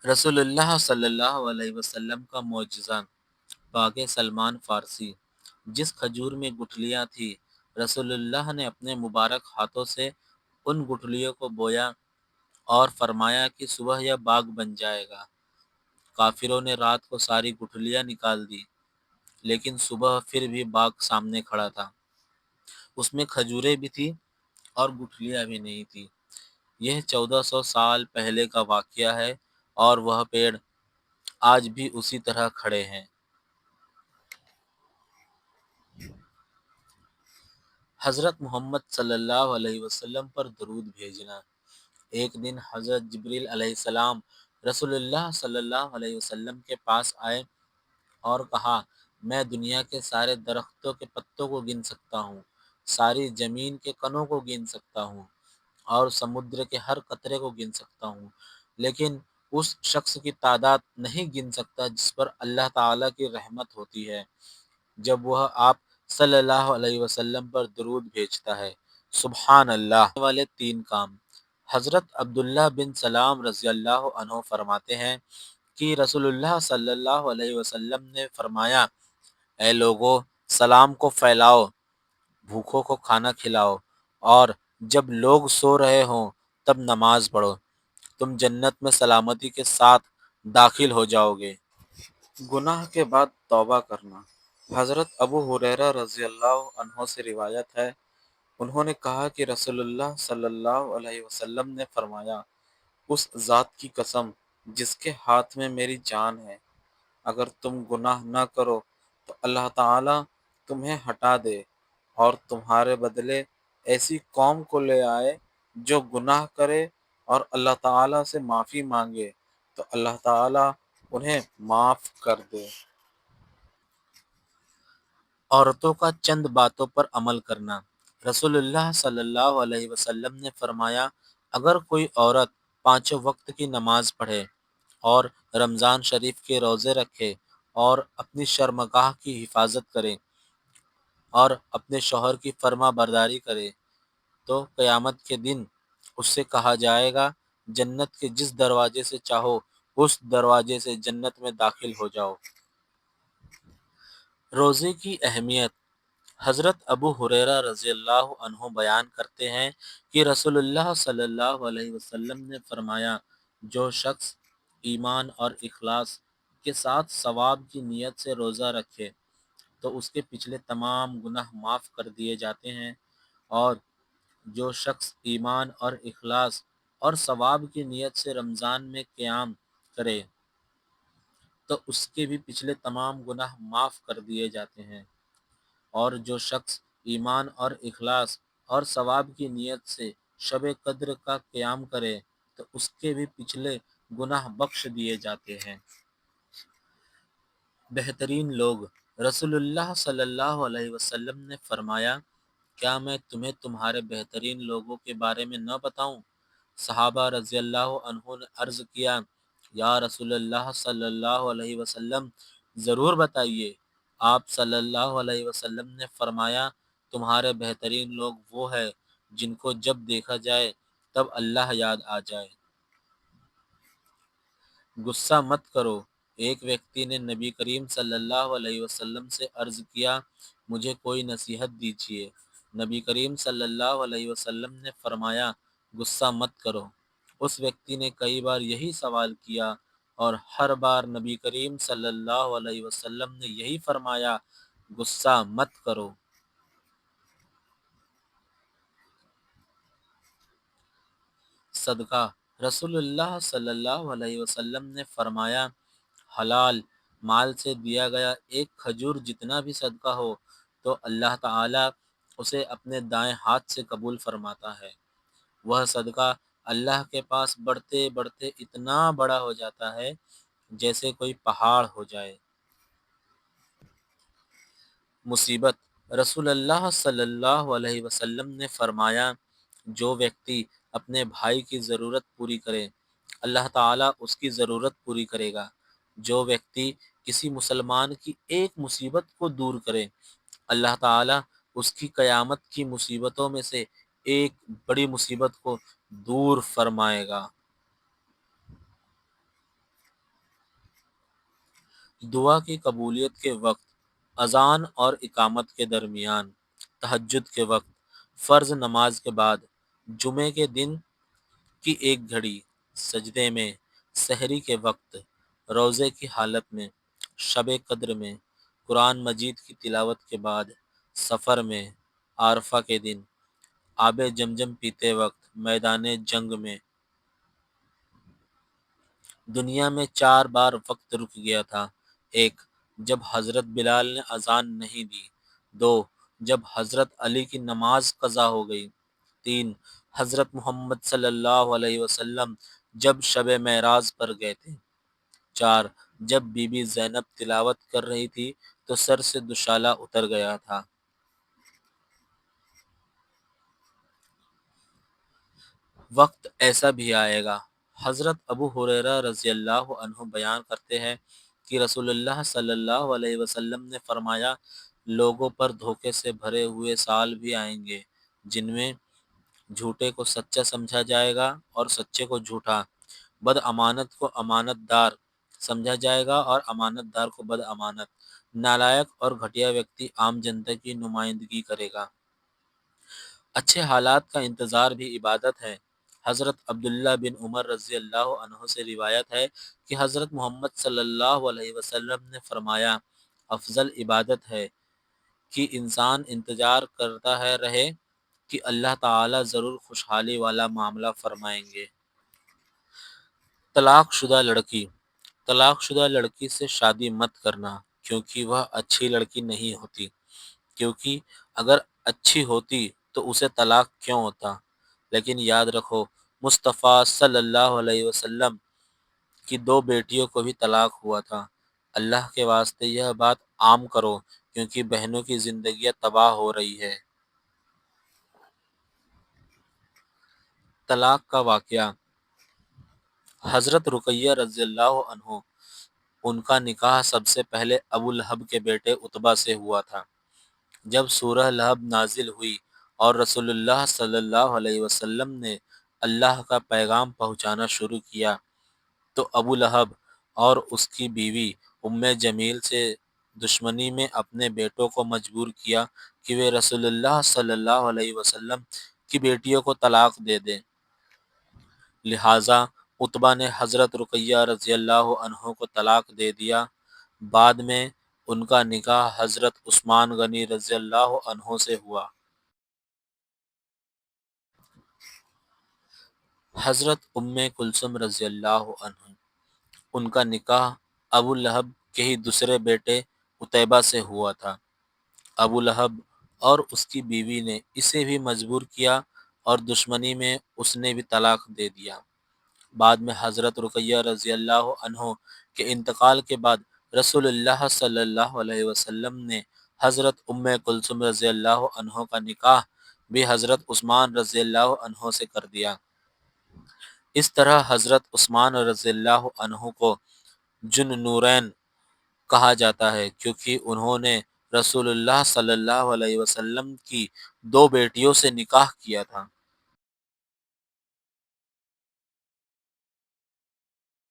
رسول اللہ صلی اللہ علیہ وسلم کا معجزہ۔ باغ سلمان فارسی۔ جس کھجور میں گٹھلیاں تھیں، رسول اللہ نے اپنے مبارک ہاتھوں سے ان گٹھلیوں کو بویا اور فرمایا کہ صبح یہ باغ بن جائے گا۔ کافروں نے رات کو ساری گٹھلیاں نکال دی، لیکن صبح پھر بھی باغ سامنے کھڑا تھا۔ اس میں کھجوریں بھی تھی اور گٹھلیاں بھی نہیں تھی۔ یہ 1400 سال پہلے کا واقعہ ہے اور وہ پیڑ آج بھی اسی طرح کھڑے ہیں۔ حضرت محمد صلی اللہ علیہ وسلم پر درود بھیجنا۔ ایک دن حضرت جبریل علیہ السلام رسول اللہ صلی اللہ علیہ وسلم کے پاس آئے اور کہا، میں دنیا کے سارے درختوں کے پتوں کو گن سکتا ہوں، ساری زمین کے کنوں کو گن سکتا ہوں اور سمندر کے ہر قطرے کو گن سکتا ہوں، لیکن اس شخص کی تعداد نہیں گن سکتا جس پر اللہ تعالیٰ کی رحمت ہوتی ہے جب وہ آپ صلی اللہ علیہ وسلم پر درود بھیجتا ہے۔ سبحان اللہ والے تین کام۔ حضرت عبداللہ بن سلام رضی اللہ عنہ فرماتے ہیں کہ رسول اللہ صلی اللہ علیہ وسلم نے فرمایا، اے لوگو، سلام کو پھیلاؤ، بھوکوں کو کھانا کھلاؤ، اور جب لوگ سو رہے ہوں تب نماز پڑھو، تم جنت میں سلامتی کے ساتھ داخل ہو جاؤ گے۔ گناہ کے بعد توبہ کرنا۔ حضرت ابو ہریرہ رضی اللہ عنہ سے روایت ہے، انہوں نے کہا کہ رسول اللہ صلی اللہ علیہ وسلم نے فرمایا، اس ذات کی قسم جس کے ہاتھ میں میری جان ہے، اگر تم گناہ نہ کرو تو اللہ تعالیٰ تمہیں ہٹا دے اور تمہارے بدلے ایسی قوم کو لے آئے جو گناہ کرے اور اللہ تعالیٰ سے معافی مانگے تو اللہ تعالیٰ انہیں معاف کر دے۔ عورتوں کا چند باتوں پر عمل کرنا۔ رسول اللہ صلی اللہ علیہ وسلم نے فرمایا، اگر کوئی عورت پانچوں وقت کی نماز پڑھے اور رمضان شریف کے روزے رکھے اور اپنی شرمگاہ کی حفاظت کرے اور اپنے شوہر کی فرما برداری کرے تو قیامت کے دن اس سے کہا جائے گا، جنت کے جس دروازے سے چاہو اس دروازے سے جنت میں داخل ہو جاؤ۔ روزے کی اہمیت۔ حضرت ابو ہریرہ رضی اللہ عنہ بیان کرتے ہیں کہ رسول اللہ صلی اللہ علیہ وسلم نے فرمایا، جو شخص ایمان اور اخلاص کے ساتھ ثواب کی نیت سے روزہ رکھے تو اس کے پچھلے تمام گناہ معاف کر دیے جاتے ہیں، اور جو شخص ایمان اور اخلاص اور ثواب کی نیت سے رمضان میں قیام کرے تو اس کے بھی پچھلے تمام گناہ معاف کر دیے جاتے ہیں، اور جو شخص ایمان اور اخلاص اور ثواب کی نیت سے شب قدر کا قیام کرے تو اس کے بھی پچھلے گناہ بخش دیے جاتے ہیں۔ بہترین لوگ۔ رسول اللہ صلی اللہ علیہ وسلم نے فرمایا، کیا میں تمہیں تمہارے بہترین لوگوں کے بارے میں نہ بتاؤں؟ صحابہ رضی اللہ عنہ نے عرض کیا، یا رسول اللہ صلی اللہ علیہ وسلم، ضرور بتائیے۔ آپ صلی اللہ علیہ وسلم نے فرمایا، تمہارے بہترین لوگ وہ ہیں جن کو جب دیکھا جائے تب اللہ یاد آ جائے۔ غصہ مت کرو۔ ایک ویکتی نے نبی کریم صلی اللہ علیہ وسلم سے عرض کیا، مجھے کوئی نصیحت دیجیے۔ نبی کریم صلی اللہ علیہ وسلم نے فرمایا، غصہ مت کرو۔ اس ویکتی نے کئی بار یہی سوال کیا اور ہر بار نبی کریم صلی اللہ علیہ وسلم نے یہی فرمایا، غصہ مت کرو۔ صدقہ۔ رسول اللہ صلی اللہ علیہ وسلم نے فرمایا، حلال مال سے دیا گیا ایک کھجور جتنا بھی صدقہ ہو تو اللہ تعالیٰ اسے اپنے دائیں ہاتھ سے قبول فرماتا ہے۔ وہ صدقہ اللہ کے پاس بڑھتے بڑھتے اتنا بڑا ہو جاتا ہے جیسے کوئی پہاڑ ہو جائے۔ مصیبت۔ رسول اللہ صلی اللہ علیہ وسلم نے فرمایا، جو ویکتی اپنے بھائی کی ضرورت پوری کرے اللہ تعالیٰ اس کی ضرورت پوری کرے گا۔ جو ویکتی کسی مسلمان کی ایک مصیبت کو دور کرے اللہ تعالیٰ اس کی قیامت کی مصیبتوں میں سے ایک بڑی مصیبت کو دور فرمائے گا۔ دعا کی قبولیت کے وقت، اذان اور اقامت کے درمیان، تہجد کے وقت، فرض نماز کے بعد، جمعے کے دن کی ایک گھڑی، سجدے میں، سحری کے وقت، روزے کی حالت میں، شب قدر میں، قرآن مجید کی تلاوت کے بعد، سفر میں، عارفہ کے دن، آب جمجم پیتے وقت، میدان جنگ میں۔ دنیا میں 4 بار وقت رک گیا تھا: 1 جب حضرت بلال نے اذان نہیں دی، 2 جب حضرت علی کی نماز قضا ہو گئی، 3 حضرت محمد صلی اللہ علیہ وسلم جب شب معراج پر گئے تھے، 4 جب بی بی زینب تلاوت کر رہی تھی تو سر سے دوشالہ اتر گیا تھا۔ وقت ایسا بھی آئے گا۔ حضرت ابو ہریرہ رضی اللہ عنہ بیان کرتے ہیں کہ رسول اللہ صلی اللہ علیہ وسلم نے فرمایا، لوگوں پر دھوکے سے بھرے ہوئے سال بھی آئیں گے جن میں جھوٹے کو سچا سمجھا جائے گا اور سچے کو جھوٹا، بد امانت کو امانت دار سمجھا جائے گا اور امانت دار کو بد امانت، نالائق اور گھٹیا ویکتی عام جنتا کی نمائندگی کرے گا۔ اچھے حالات کا انتظار بھی عبادت ہے۔ حضرت عبداللہ بن عمر رضی اللہ عنہ سے روایت ہے کہ حضرت محمد صلی اللہ علیہ وسلم نے فرمایا، افضل عبادت ہے کہ انسان انتظار کرتا ہے رہے کہ اللہ تعالی ضرور خوشحالی والا معاملہ فرمائیں گے۔ طلاق شدہ لڑکی، طلاق شدہ لڑکی سے شادی مت کرنا کیونکہ وہ اچھی لڑکی نہیں ہوتی، کیونکہ اگر اچھی ہوتی تو اسے طلاق کیوں ہوتا؟ لیکن یاد رکھو، مصطفیٰ صلی اللہ علیہ وسلم کی 2 بیٹیوں کو بھی طلاق ہوا تھا۔ اللہ کے واسطے یہ بات عام کرو کیونکہ بہنوں کی زندگیاں تباہ ہو رہی ہے۔ طلاق کا واقعہ، حضرت رقیہ رضی اللہ عنہ، ان کا نکاح سب سے پہلے ابو لہب کے بیٹے عتبہ سے ہوا تھا۔ جب سورہ لہب نازل ہوئی اور رسول اللہ صلی اللہ علیہ وسلم نے اللہ کا پیغام پہنچانا شروع کیا تو ابو لہب اور اس کی بیوی ام جمیل سے دشمنی میں اپنے بیٹوں کو مجبور کیا کہ وہ رسول اللہ صلی اللہ علیہ وسلم کی بیٹیوں کو طلاق دے دیں۔ لہٰذا عتبہ نے حضرت رقیہ رضی اللہ عنہ کو طلاق دے دیا۔ بعد میں ان کا نکاح حضرت عثمان غنی رضی اللہ عنہ سے ہوا۔ حضرت ام کلثوم رضی اللہ عنہ، ان کا نکاح ابو لہب کے ہی دوسرے بیٹے عتیبہ سے ہوا تھا۔ ابو لہب اور اس کی بیوی نے اسے بھی مجبور کیا اور دشمنی میں اس نے بھی طلاق دے دیا۔ بعد میں حضرت رقیہ رضی اللہ عنہ کے انتقال کے بعد رسول اللہ صلی اللہ علیہ وسلم نے حضرت ام کلثوم رضی اللہ عنہ کا نکاح بھی حضرت عثمان رضی اللہ عنہ سے کر دیا۔ اس طرح حضرت عثمان رضی اللہ عنہ کو جن نورین کہا جاتا ہے کیونکہ انہوں نے رسول اللہ صلی اللہ علیہ وسلم کی 2 بیٹیوں سے نکاح کیا تھا۔